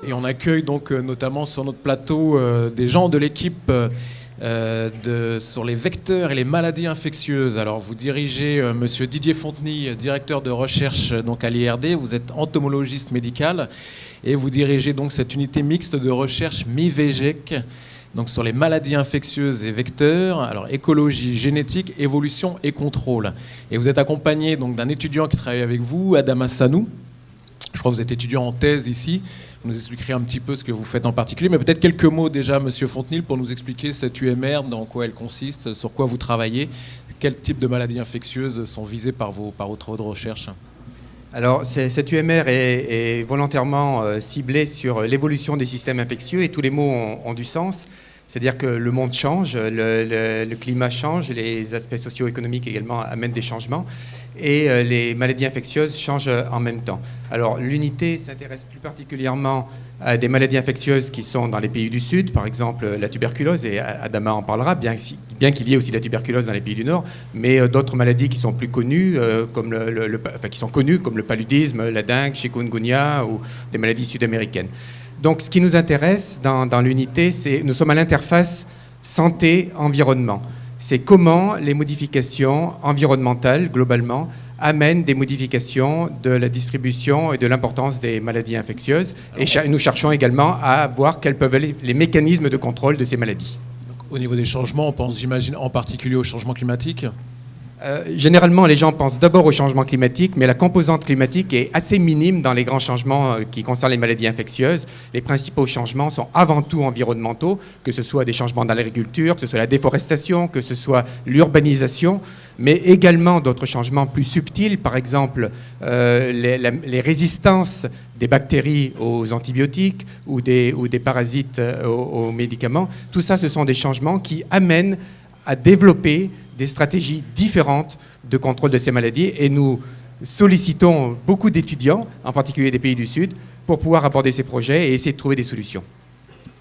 Et on accueille donc notamment sur notre plateau des gens de l'équipe sur les vecteurs et les maladies infectieuses. Alors vous dirigez Monsieur Didier Fontenay, directeur de recherche donc à l'IRD, vous êtes entomologiste médical et vous dirigez donc cette unité mixte de recherche MIVEGEC, donc sur les maladies infectieuses et vecteurs, alors écologie, génétique, évolution et contrôle. Et vous êtes accompagné donc d'un étudiant qui travaille avec vous, Adama Sanou. Je crois que vous êtes étudiant en thèse ici. Vous nous expliquerez un petit peu ce que vous faites en particulier, mais peut-être quelques mots déjà, Monsieur Fontenay, pour nous expliquer cette UMR, dans quoi elle consiste, sur quoi vous travaillez, quel type de maladies infectieuses sont visées par vos travaux de recherche. Alors, cette UMR est volontairement ciblée sur l'évolution des systèmes infectieux et tous les mots ont du sens. C'est-à-dire que le monde change, le climat change, les aspects socio-économiques également amènent des changements et les maladies infectieuses changent en même temps. Alors, l'unité s'intéresse plus particulièrement à des maladies infectieuses qui sont dans les pays du Sud, par exemple la tuberculose, et Adama en parlera, bien qu'il y ait aussi la tuberculose dans les pays du Nord, mais d'autres maladies qui sont plus connues, qui sont connues comme le paludisme, la dengue, chikungunya ou des maladies sud-américaines. Donc, ce qui nous intéresse dans l'unité, c'est nous sommes à l'interface santé-environnement. C'est comment les modifications environnementales, globalement, amènent des modifications de la distribution et de l'importance des maladies infectieuses. Et nous cherchons également à voir quels peuvent être les mécanismes de contrôle de ces maladies. Donc, au niveau des changements, on pense, j'imagine, en particulier au changement climatique. Généralement, les gens pensent d'abord au changement climatique, mais la composante climatique est assez minime dans les grands changements qui concernent les maladies infectieuses. Les principaux changements sont avant tout environnementaux, que ce soit des changements dans l'agriculture, que ce soit la déforestation, que ce soit l'urbanisation, mais également d'autres changements plus subtils, par exemple les résistances des bactéries aux antibiotiques ou des parasites aux médicaments. Tout ça, ce sont des changements qui amènent à développer des stratégies différentes de contrôle de ces maladies et nous sollicitons beaucoup d'étudiants, en particulier des pays du Sud, pour pouvoir aborder ces projets et essayer de trouver des solutions.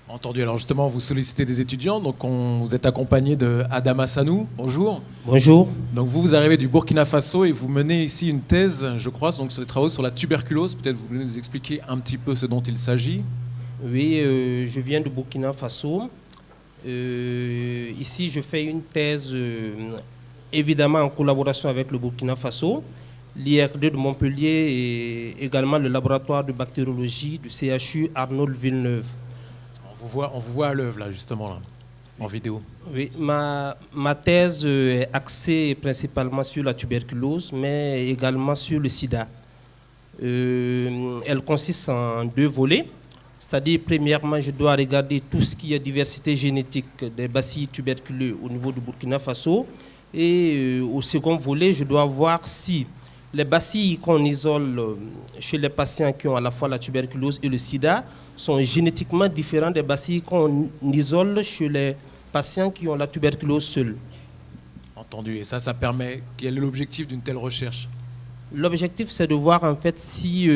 Entendu. Alors justement, vous sollicitez des étudiants, donc vous êtes accompagné de Adama Sanou. Bonjour. Bonjour. Donc vous arrivez du Burkina Faso et vous menez ici une thèse, je crois, donc sur les travaux sur la tuberculose. Peut-être vous pouvez nous expliquer un petit peu ce dont il s'agit. Oui, je viens du Burkina Faso. Ici, je fais une thèse, évidemment en collaboration avec le Burkina Faso, l'IRD de Montpellier et également le laboratoire de bactériologie du CHU Arnold Villeneuve. On vous voit à l'œuvre, là, justement, là, en vidéo. Oui, ma thèse est axée principalement sur la tuberculose, mais également sur le sida. Elle consiste en deux volets. C'est-à-dire, premièrement, je dois regarder tout ce qui est diversité génétique des bacilles tuberculeux au niveau du Burkina Faso. Et au second volet, je dois voir si les bacilles qu'on isole chez les patients qui ont à la fois la tuberculose et le sida sont génétiquement différents des bacilles qu'on isole chez les patients qui ont la tuberculose seule. Entendu. Et ça permet... Quel est l'objectif d'une telle recherche ? L'objectif, c'est de voir en fait si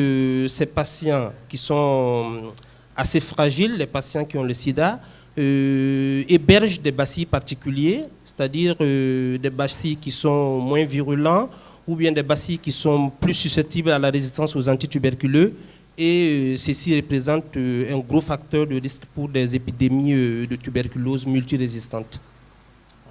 ces patients qui sont assez fragiles, les patients qui ont le sida, hébergent des bacilles particuliers, c'est-à-dire des bacilles qui sont moins virulents ou bien des bacilles qui sont plus susceptibles à la résistance aux antituberculeux. Et ceci représente un gros facteur de risque pour des épidémies de tuberculose multirésistantes.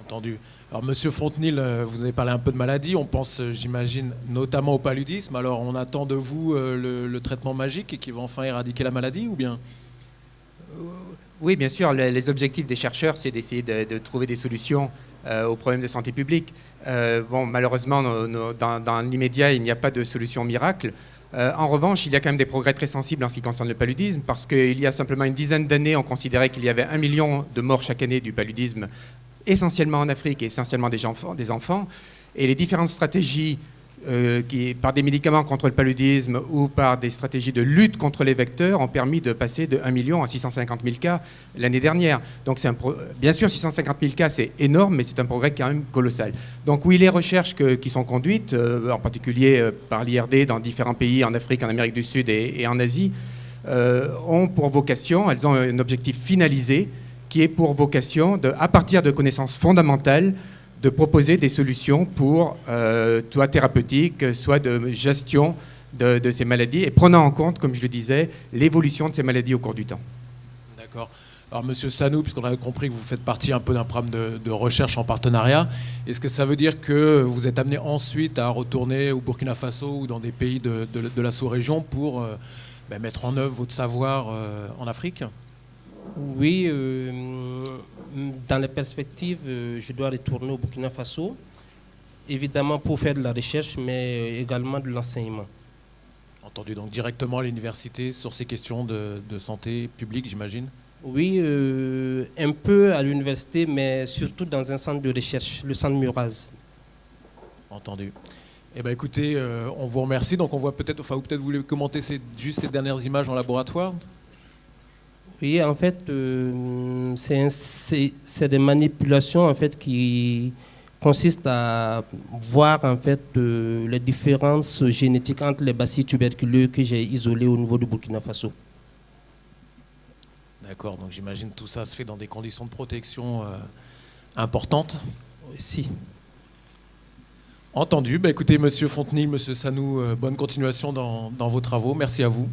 Entendu. Alors, Monsieur Fontenay, vous avez parlé un peu de maladies. On pense, j'imagine, notamment au paludisme. Alors, on attend de vous le traitement magique qui va enfin éradiquer la maladie, ou bien ? Oui, bien sûr. Les objectifs des chercheurs, c'est d'essayer de trouver des solutions aux problèmes de santé publique. Malheureusement, dans l'immédiat, il n'y a pas de solution miracle. En revanche, il y a quand même des progrès très sensibles en ce qui concerne le paludisme, parce qu'il y a simplement une dizaine d'années, on considérait qu'il y avait 1 million de morts chaque année du paludisme, essentiellement en Afrique et essentiellement des enfants. Et les différentes stratégies, par des médicaments contre le paludisme ou par des stratégies de lutte contre les vecteurs, ont permis de passer de 1 million à 650 000 cas l'année dernière. Donc, bien sûr, 650 000 cas, c'est énorme, mais c'est un progrès quand même colossal. Donc, oui, les recherches qui sont conduites, en particulier par l'IRD dans différents pays, en Afrique, en Amérique du Sud et en Asie, ont pour vocation, elles ont un objectif finalisé, qui est pour vocation, à partir de connaissances fondamentales, de proposer des solutions pour, soit thérapeutiques, soit de gestion de ces maladies et prenant en compte, comme je le disais, l'évolution de ces maladies au cours du temps. D'accord. Alors, Monsieur Sanou, puisqu'on a compris que vous faites partie un peu d'un programme de recherche en partenariat, est-ce que ça veut dire que vous êtes amené ensuite à retourner au Burkina Faso ou dans des pays de la sous-région pour mettre en œuvre votre savoir en Afrique? Oui, dans les perspectives, je dois retourner au Burkina Faso, évidemment pour faire de la recherche, mais également de l'enseignement. Entendu, donc directement à l'université sur ces questions de santé publique, j'imagine? Oui, un peu à l'université, mais surtout dans un centre de recherche, le centre Muraz. Entendu. Eh bien, écoutez, on vous remercie. Donc, on voit peut-être, enfin, ou peut-être vous voulez commenter juste ces dernières images en laboratoire? Oui, en fait, c'est des manipulations en fait qui consistent à voir en fait les différences génétiques entre les bacilles tuberculeux que j'ai isolés au niveau du Burkina Faso. D'accord, donc j'imagine tout ça se fait dans des conditions de protection importantes. Si. Entendu. Bah, écoutez, Monsieur Fonteny, Monsieur Sanou, bonne continuation dans vos travaux. Merci à vous.